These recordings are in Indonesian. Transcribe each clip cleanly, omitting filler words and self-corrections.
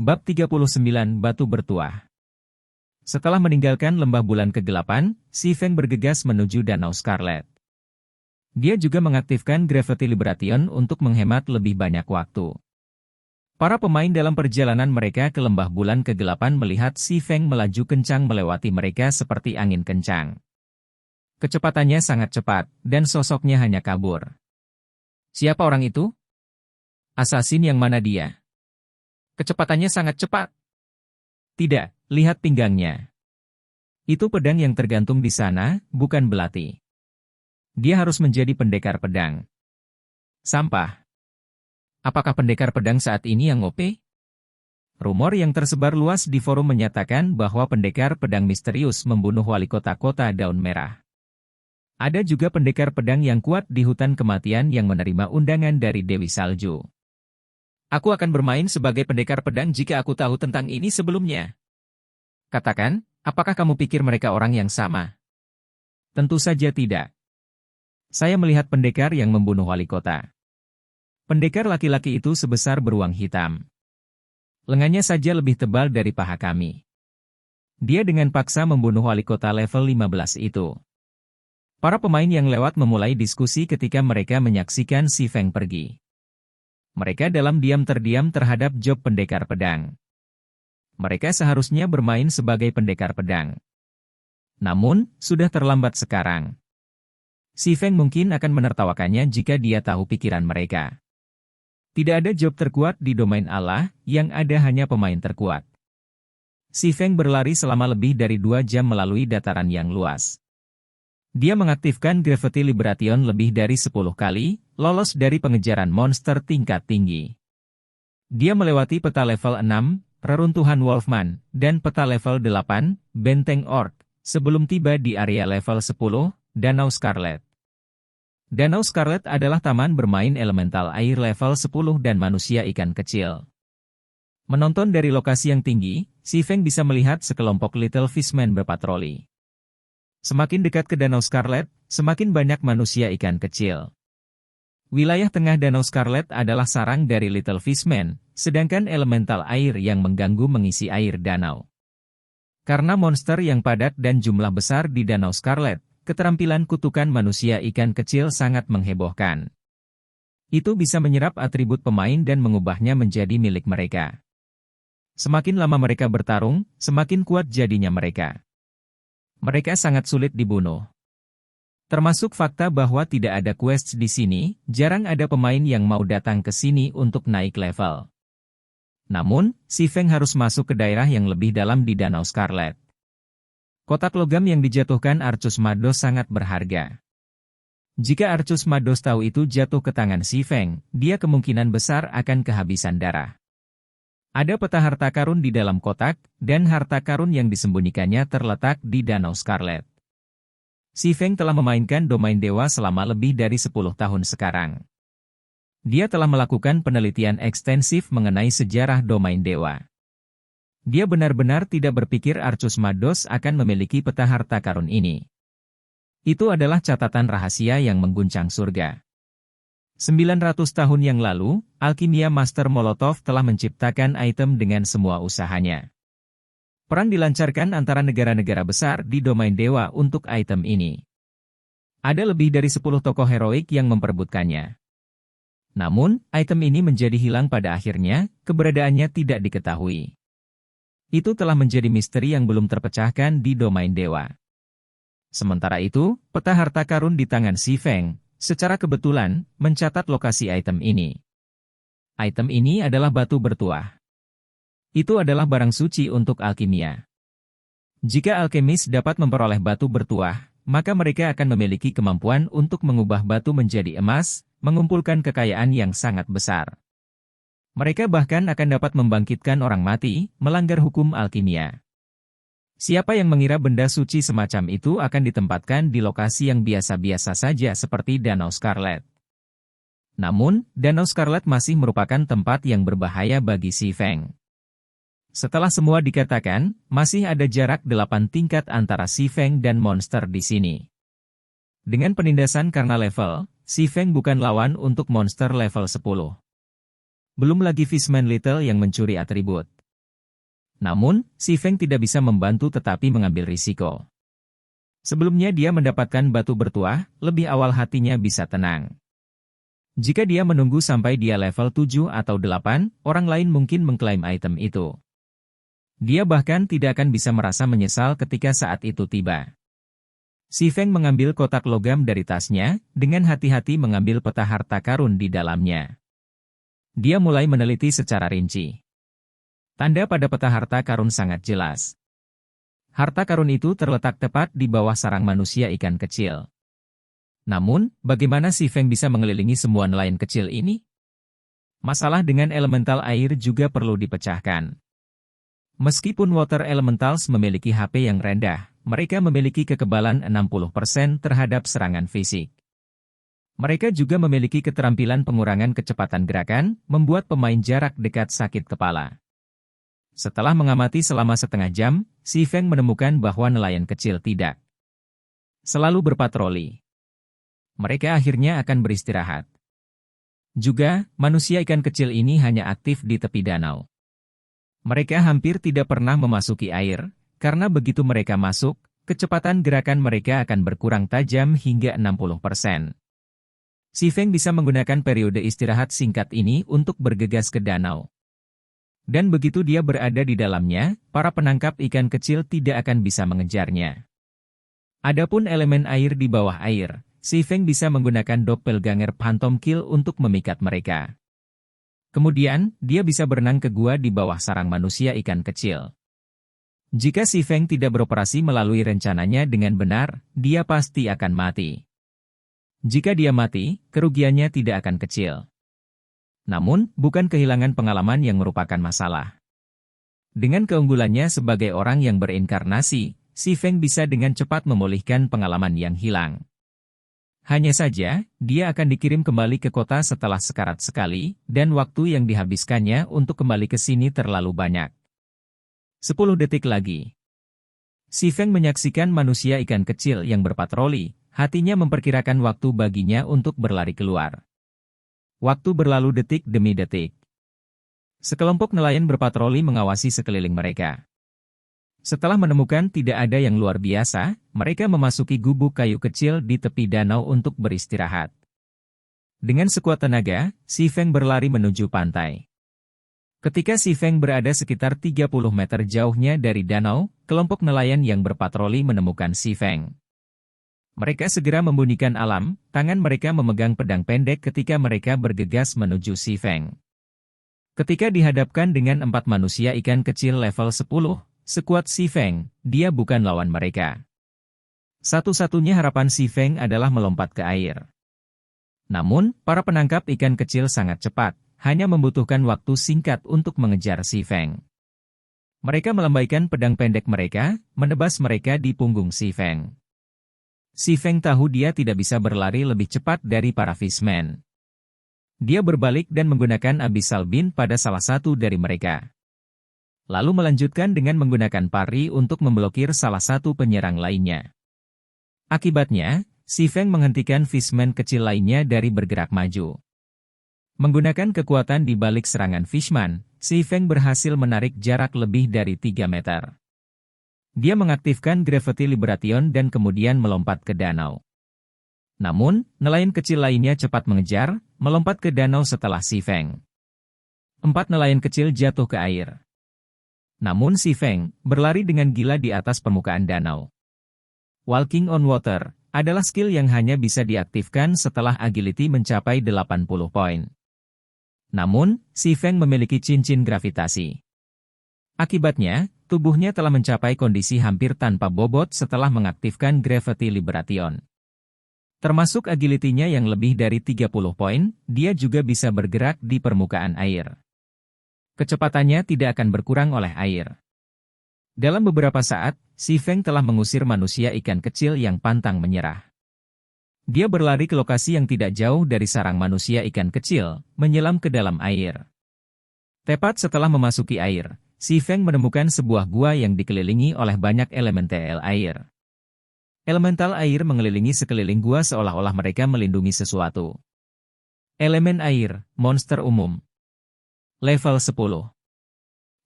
Bab 39 Batu Bertuah. Setelah meninggalkan lembah bulan kegelapan, Si Feng bergegas menuju Danau Scarlet. Dia juga mengaktifkan Gravity Liberation untuk menghemat lebih banyak waktu. Para pemain dalam perjalanan mereka ke lembah bulan kegelapan melihat Si Feng melaju kencang melewati mereka seperti angin kencang. Kecepatannya sangat cepat, dan sosoknya hanya kabur. Siapa orang itu? Asasin yang mana dia? Kecepatannya sangat cepat. Tidak, lihat pinggangnya. Itu pedang yang tergantung di sana, bukan belati. Dia harus menjadi pendekar pedang. Sampah. Apakah pendekar pedang saat ini yang OP? Rumor yang tersebar luas di forum menyatakan bahwa pendekar pedang misterius membunuh wali kota Daun Merah. Ada juga pendekar pedang yang kuat di hutan kematian yang menerima undangan dari Dewi Salju. Aku akan bermain sebagai pendekar pedang jika aku tahu tentang ini sebelumnya. Katakan, apakah kamu pikir mereka orang yang sama? Tentu saja tidak. Saya melihat pendekar yang membunuh wali kota. Pendekar laki-laki itu sebesar beruang hitam. Lengannya saja lebih tebal dari paha kami. Dia dengan paksa membunuh wali kota level 15 itu. Para pemain yang lewat memulai diskusi ketika mereka menyaksikan Si Feng pergi. Mereka dalam diam terdiam terhadap job pendekar pedang. Mereka seharusnya bermain sebagai pendekar pedang. Namun, sudah terlambat sekarang. Si Feng mungkin akan menertawakannya jika dia tahu pikiran mereka. Tidak ada job terkuat di domain Allah, yang ada hanya pemain terkuat. Si Feng berlari selama lebih dari 2 jam melalui dataran yang luas. Dia mengaktifkan Gravity Liberation lebih dari 10 kali, lolos dari pengejaran monster tingkat tinggi. Dia melewati peta level 6, Reruntuhan Wolfman, dan peta level 8, Benteng Orc, sebelum tiba di area level 10, Danau Scarlet. Danau Scarlet adalah taman bermain elemental air level 10 dan manusia ikan kecil. Menonton dari lokasi yang tinggi, Si Feng bisa melihat sekelompok Little Fishman berpatroli. Semakin dekat ke Danau Scarlet, semakin banyak manusia ikan kecil. Wilayah tengah Danau Scarlet adalah sarang dari Little Fishman, sedangkan elemental air yang mengganggu mengisi air danau. Karena monster yang padat dan jumlah besar di Danau Scarlet, keterampilan kutukan manusia ikan kecil sangat menghebohkan. Itu bisa menyerap atribut pemain dan mengubahnya menjadi milik mereka. Semakin lama mereka bertarung, semakin kuat jadinya mereka. Mereka sangat sulit dibunuh. Termasuk fakta bahwa tidak ada quest di sini, jarang ada pemain yang mau datang ke sini untuk naik level. Namun, Si Feng harus masuk ke daerah yang lebih dalam di Danau Scarlet. Kotak logam yang dijatuhkan Arcus Mados sangat berharga. Jika Arcus Mados tahu itu jatuh ke tangan Si Feng, dia kemungkinan besar akan kehabisan darah. Ada peta harta karun di dalam kotak, dan harta karun yang disembunyikannya terletak di Danau Scarlet. Si Feng telah memainkan domain dewa selama lebih dari 10 tahun sekarang. Dia telah melakukan penelitian ekstensif mengenai sejarah domain dewa. Dia benar-benar tidak berpikir Arcus Mados akan memiliki peta harta karun ini. Itu adalah catatan rahasia yang mengguncang surga. 900 tahun yang lalu, Alkimia Master Molotov telah menciptakan item dengan semua usahanya. Perang dilancarkan antara negara-negara besar di domain dewa untuk item ini. Ada lebih dari 10 tokoh heroik yang memperebutkannya. Namun, item ini menjadi hilang pada akhirnya, keberadaannya tidak diketahui. Itu telah menjadi misteri yang belum terpecahkan di domain dewa. Sementara itu, peta harta karun di tangan Si Feng, secara kebetulan, mencatat lokasi item ini. Item ini adalah batu bertuah. Itu adalah barang suci untuk alkimia. Jika alkemis dapat memperoleh batu bertuah, maka mereka akan memiliki kemampuan untuk mengubah batu menjadi emas, mengumpulkan kekayaan yang sangat besar. Mereka bahkan akan dapat membangkitkan orang mati, melanggar hukum alkimia. Siapa yang mengira benda suci semacam itu akan ditempatkan di lokasi yang biasa-biasa saja seperti Danau Scarlet? Namun, Danau Scarlet masih merupakan tempat yang berbahaya bagi Si Feng. Setelah semua dikatakan, masih ada jarak 8 tingkat antara Si Feng dan monster di sini. Dengan penindasan karena level, Si Feng bukan lawan untuk monster level 10. Belum lagi Fishman Little yang mencuri atribut. Namun, Si Feng tidak bisa membantu tetapi mengambil risiko. Sebelumnya dia mendapatkan batu bertuah, lebih awal hatinya bisa tenang. Jika dia menunggu sampai dia level 7 atau 8, orang lain mungkin mengklaim item itu. Dia bahkan tidak akan bisa merasa menyesal ketika saat itu tiba. Si Feng mengambil kotak logam dari tasnya, dengan hati-hati mengambil peta harta karun di dalamnya. Dia mulai meneliti secara rinci. Tanda pada peta harta karun sangat jelas. Harta karun itu terletak tepat di bawah sarang manusia ikan kecil. Namun, bagaimana Si Feng bisa mengelilingi semua nelayan kecil ini? Masalah dengan elemental air juga perlu dipecahkan. Meskipun Water Elementals memiliki HP yang rendah, mereka memiliki kekebalan 60% terhadap serangan fisik. Mereka juga memiliki keterampilan pengurangan kecepatan gerakan, membuat pemain jarak dekat sakit kepala. Setelah mengamati selama setengah jam, Si Feng menemukan bahwa nelayan kecil tidak selalu berpatroli. Mereka akhirnya akan beristirahat. Juga, manusia ikan kecil ini hanya aktif di tepi danau. Mereka hampir tidak pernah memasuki air, karena begitu mereka masuk, kecepatan gerakan mereka akan berkurang tajam hingga 60%. Si Feng bisa menggunakan periode istirahat singkat ini untuk bergegas ke danau. Dan begitu dia berada di dalamnya, para penangkap ikan kecil tidak akan bisa mengejarnya. Adapun elemen air di bawah air, Si Feng bisa menggunakan doppelganger Phantom Kill untuk memikat mereka. Kemudian, dia bisa berenang ke gua di bawah sarang manusia ikan kecil. Jika Si Feng tidak beroperasi melalui rencananya dengan benar, dia pasti akan mati. Jika dia mati, kerugiannya tidak akan kecil. Namun, bukan kehilangan pengalaman yang merupakan masalah. Dengan keunggulannya sebagai orang yang berinkarnasi, Si Feng bisa dengan cepat memulihkan pengalaman yang hilang. Hanya saja, dia akan dikirim kembali ke kota setelah sekarat sekali, dan waktu yang dihabiskannya untuk kembali ke sini terlalu banyak. 10 detik lagi. Si Feng menyaksikan manusia ikan kecil yang berpatroli, hatinya memperkirakan waktu baginya untuk berlari keluar. Waktu berlalu detik demi detik. Sekelompok nelayan berpatroli mengawasi sekeliling mereka. Setelah menemukan tidak ada yang luar biasa, mereka memasuki gubuk kayu kecil di tepi danau untuk beristirahat. Dengan sekuat tenaga, Si Feng berlari menuju pantai. Ketika Si Feng berada sekitar 30 meter jauhnya dari danau, kelompok nelayan yang berpatroli menemukan Si Feng. Mereka segera membunyikan alarm, tangan mereka memegang pedang pendek ketika mereka bergegas menuju Si Feng. Ketika dihadapkan dengan 4 manusia ikan kecil level 10, sekuat Si Feng, dia bukan lawan mereka. Satu-satunya harapan Si Feng adalah melompat ke air. Namun, para penangkap ikan kecil sangat cepat, hanya membutuhkan waktu singkat untuk mengejar Si Feng. Mereka melambaikan pedang pendek mereka, menebas mereka di punggung Si Feng. Si Feng tahu dia tidak bisa berlari lebih cepat dari para fishman. Dia berbalik dan menggunakan Abyssal Beam pada salah satu dari mereka. Lalu melanjutkan dengan menggunakan pari untuk memblokir salah satu penyerang lainnya. Akibatnya, Si Feng menghentikan fishman kecil lainnya dari bergerak maju. Menggunakan kekuatan di balik serangan fishman, Si Feng berhasil menarik jarak lebih dari 3 meter. Dia mengaktifkan Gravity Liberation dan kemudian melompat ke danau. Namun, nelayan kecil lainnya cepat mengejar, melompat ke danau setelah Si Feng. 4 nelayan kecil jatuh ke air. Namun Si Feng berlari dengan gila di atas permukaan danau. Walking on Water adalah skill yang hanya bisa diaktifkan setelah agility mencapai 80 poin. Namun, Si Feng memiliki cincin gravitasi. Akibatnya, tubuhnya telah mencapai kondisi hampir tanpa bobot setelah mengaktifkan Gravity Liberation. Termasuk agility-nya yang lebih dari 30 poin, dia juga bisa bergerak di permukaan air. Kecepatannya tidak akan berkurang oleh air. Dalam beberapa saat, Si Feng telah mengusir manusia ikan kecil yang pantang menyerah. Dia berlari ke lokasi yang tidak jauh dari sarang manusia ikan kecil, menyelam ke dalam air. Tepat setelah memasuki air, Si Feng menemukan sebuah gua yang dikelilingi oleh banyak elemental air. Elemental air mengelilingi sekeliling gua seolah-olah mereka melindungi sesuatu. Elemen air, monster umum. Level 10.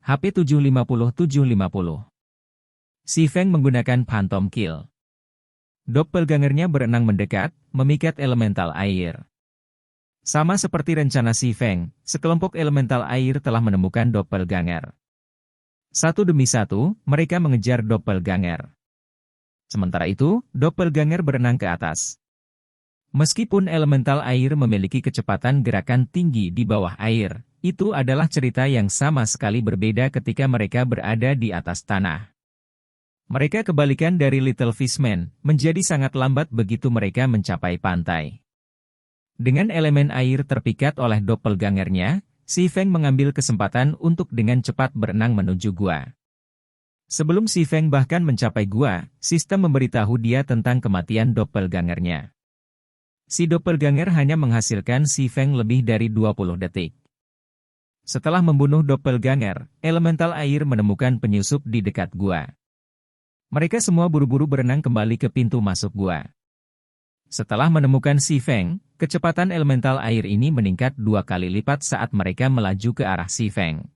HP 750-750. Si Feng menggunakan Phantom Kill. Doppelgangernya berenang mendekat, memikat elemental air. Sama seperti rencana Si Feng, sekelompok elemental air telah menemukan doppelganger. Satu demi satu, mereka mengejar doppelganger. Sementara itu, doppelganger berenang ke atas. Meskipun elemental air memiliki kecepatan gerakan tinggi di bawah air, itu adalah cerita yang sama sekali berbeda ketika mereka berada di atas tanah. Mereka kebalikan dari Little Fishman, menjadi sangat lambat begitu mereka mencapai pantai. Dengan elemen air terpikat oleh doppelgangernya, Si Feng mengambil kesempatan untuk dengan cepat berenang menuju gua. Sebelum Si Feng bahkan mencapai gua, sistem memberitahu dia tentang kematian doppelgangernya. Si doppelganger hanya menghasilkan Si Feng lebih dari 20 detik. Setelah membunuh doppelganger, elemental air menemukan penyusup di dekat gua. Mereka semua buru-buru berenang kembali ke pintu masuk gua. Setelah menemukan Si Feng, kecepatan elemental air ini meningkat 2 kali lipat saat mereka melaju ke arah Si Feng.